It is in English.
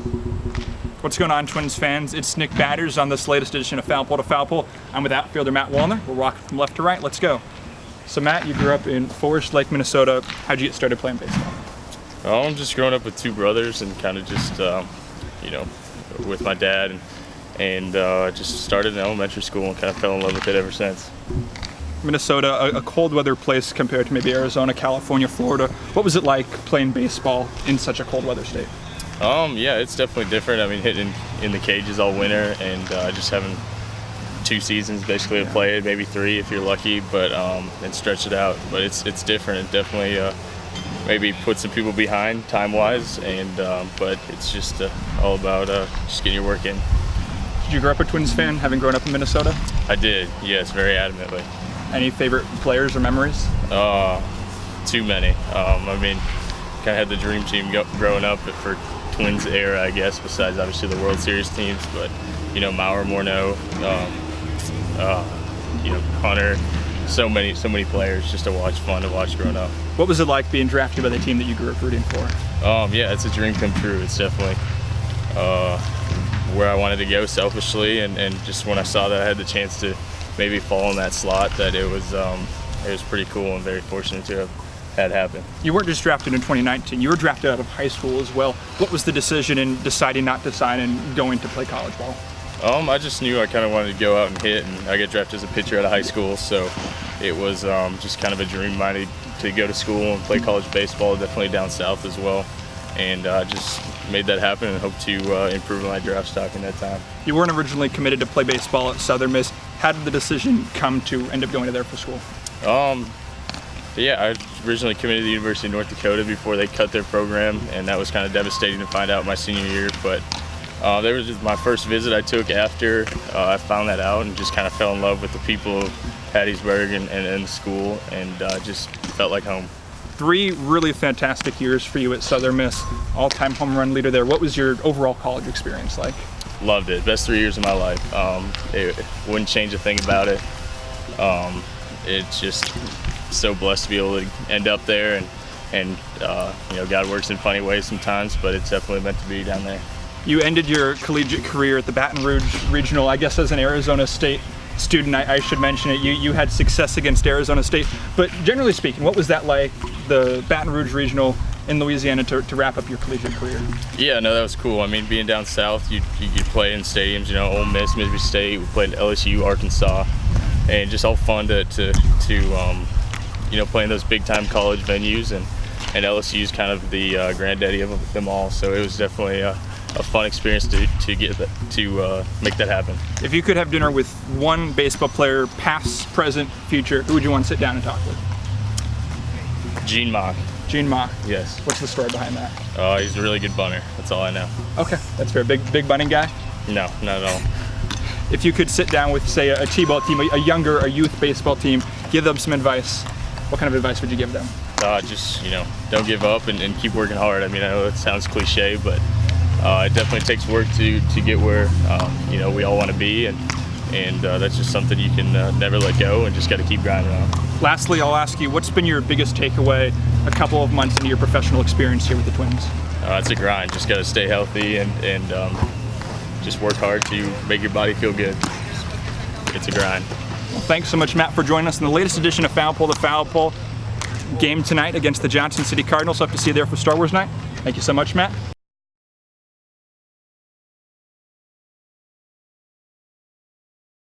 What's going on, Twins fans? It's Nick Batters on this latest edition of Foul Pole to Foul Pole. I'm with outfielder Matt Wallner. We'll rock from left to right. Let's go. So Matt, you grew up in Forest Lake, Minnesota. How'd you get started playing baseball? I'm just growing up with two brothers and kind of just, with my dad and just started in elementary school and kind of fell in love with it ever since. Minnesota, a cold weather place compared to maybe Arizona, California, Florida. What was it like playing baseball in such a cold weather state? Yeah, it's definitely different. I mean, hitting in the cages all winter and just having 2 seasons basically to play it, maybe 3 if you're lucky, but and stretch it out. But it's different. It definitely maybe put some people behind time-wise, and but it's just all about just getting your work in. Did you grow up a Twins fan, having grown up in Minnesota? I did, yes, very adamantly. Any favorite players or memories? Too many. I mean, kind of had the dream team growing up for Twins era, I guess, besides obviously the World Series teams, but Mauer, Morneau, Hunter, so many players just fun to watch growing up. What was it like being drafted by the team that you grew up rooting for? Yeah, it's a dream come true. It's definitely where I wanted to go selfishly, and just when I saw that I had the chance to maybe fall in that slot, that it was pretty cool and very fortunate to have had happen. You weren't just drafted in 2019, you were drafted out of high school as well. What was the decision in deciding not to sign and going to play college ball? I just knew I kind of wanted to go out and hit, and I got drafted as a pitcher out of high school, so it was just kind of a dream of mine to go to school and play college baseball, definitely down south as well, and just made that happen and hope to improve my draft stock in that time. You weren't originally committed to play baseball at Southern Miss. How did the decision come to end up going to there for school? Yeah, I originally committed to the University of North Dakota before they cut their program, and that was kind of devastating to find out my senior year, but there was just my first visit I took after I found that out, and just kind of fell in love with the people of Hattiesburg and the school, and just felt like home. 3 really fantastic years for you at Southern Miss, all-time home run leader there. What was your overall college experience like? Loved it. Best 3 years of my life. It wouldn't change a thing about it. It's just so blessed to be able to end up there, and God works in funny ways sometimes, but it's definitely meant to be down there. You ended your collegiate career at the Baton Rouge Regional, I guess as an Arizona State student, I should mention it. You had success against Arizona State, but generally speaking, what was that like, the Baton Rouge Regional in Louisiana to wrap up your collegiate career? Yeah, no, that was cool. I mean, being down south, you play in stadiums, Ole Miss, Mississippi State, we played at LSU, Arkansas, and just all fun to play in those big time college venues, and LSU is kind of the granddaddy of them all, so it was definitely a fun experience to make that happen. If you could have dinner with one baseball player, past, present, future, who would you want to sit down and talk with? Gene Mach. Gene Mach. Yes. What's the story behind that? He's a really good bunter. That's all I know. Okay, that's fair. Big bunting guy? No, not at all. If you could sit down with, say, a T-ball team, a youth baseball team, give them some advice, what kind of advice would you give them? Just, don't give up and keep working hard. I mean, I know it sounds cliche, but it definitely takes work to get where, we all want to be, and that's just something you can never let go, and just got to keep grinding on. Lastly, I'll ask you, what's been your biggest takeaway a couple of months into your professional experience here with the Twins? It's a grind. Just got to stay healthy and just work hard to make your body feel good. It's a grind. Well, thanks so much, Matt, for joining us in the latest edition of Foul Pole to Foul Pole. Game tonight against the Johnson City Cardinals. Hope to see you there for Star Wars night. Thank you so much, Matt.